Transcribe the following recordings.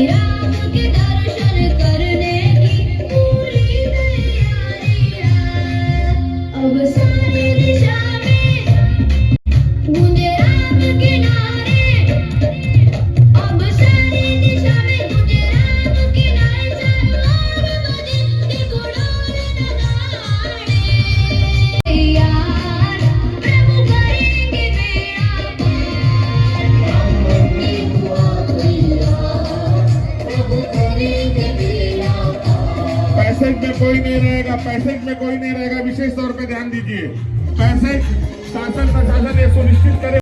राम के दर्शन करने की पूरी तैयारी है। अब सारी दिशा में गूंजे राम के नारे, अब सारी दिशा में गूंजे राम के नारे, चारों ओर बजेंगे घोड़ों नगाड़े। यार प्रभु करेंगे बेड़ा पार, प्रभु करेंगे बेड़ा पार। पैसेज में कोई नहीं रहेगा, पैसेज में कोई नहीं रहेगा, विशेष तौर पे ध्यान दीजिए। पैसेज शासन प्रशासन ये सुनिश्चित करे।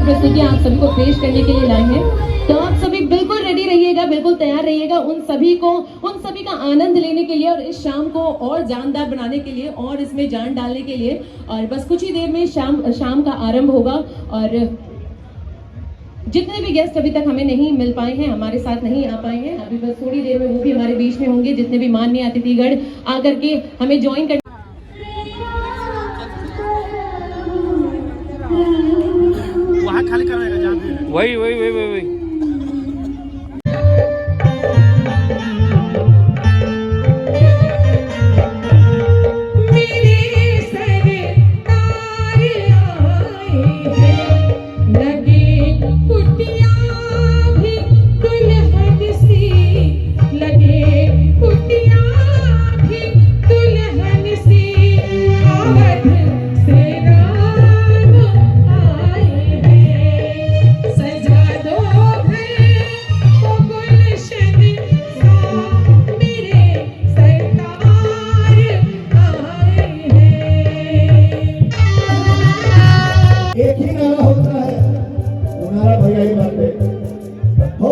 प्रस्तुति आप सभी को पेश करने के लिए लाए हैं, तो आप सभी बिल्कुल रेडी रहिएगा, बिल्कुल तैयार रहिएगा उन सभी का आनंद लेने के लिए और इस शाम को और जानदार बनाने के लिए और इसमें जान डालने के लिए। और बस कुछ ही देर में शाम का आरंभ होगा और जितने भी गेस्ट अभी तक हमें नहीं मिल पाए हैं, हमारे साथ नहीं आ पाए हैं, अभी बस थोड़ी देर में वो भी हमारे बीच में होंगे। जितने भी माननीय अतिथिगण आकर के हमें ज्वाइन कर वहाँ खाली करवाएगा जहाँ भी है। वही एक ही नारा होता है, वो नारा भैया ही मानते हो।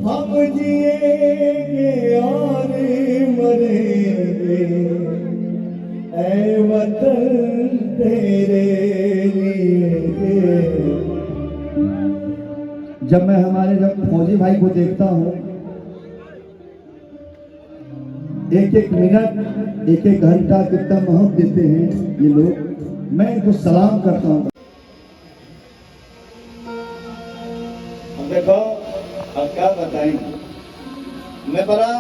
हम जिएंगे और मरेंगे ऐ वतन तेरे लिए। जब मैं हमारे फौजी भाई को देखता हूँ, एक एक मिनट एक एक घंटा कितना महत्व देते हैं ये लोग, मैं इनको सलाम करता हूँ। अब देखो, अब क्या बताएंगे, मैं बड़ा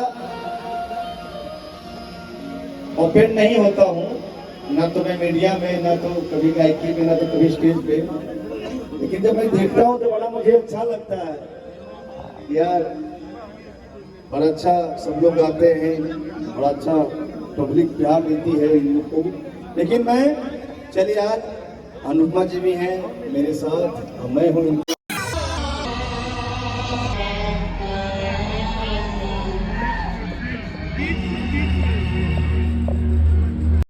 ओपन नहीं होता हूँ, ना तो मैं मीडिया में, ना तो कभी गायकी में, ना तो कभी स्टेज पे, लेकिन जब मैं देखता हूँ तो बड़ा मुझे अच्छा लगता है यार। बड़ा अच्छा सब लोग गाते हैं, बड़ा अच्छा पब्लिक प्यार देती है इन लोग को। लेकिन मैं चलिए यार, अनुपमा जी भी हैं मेरे साथ, मैं हूँ।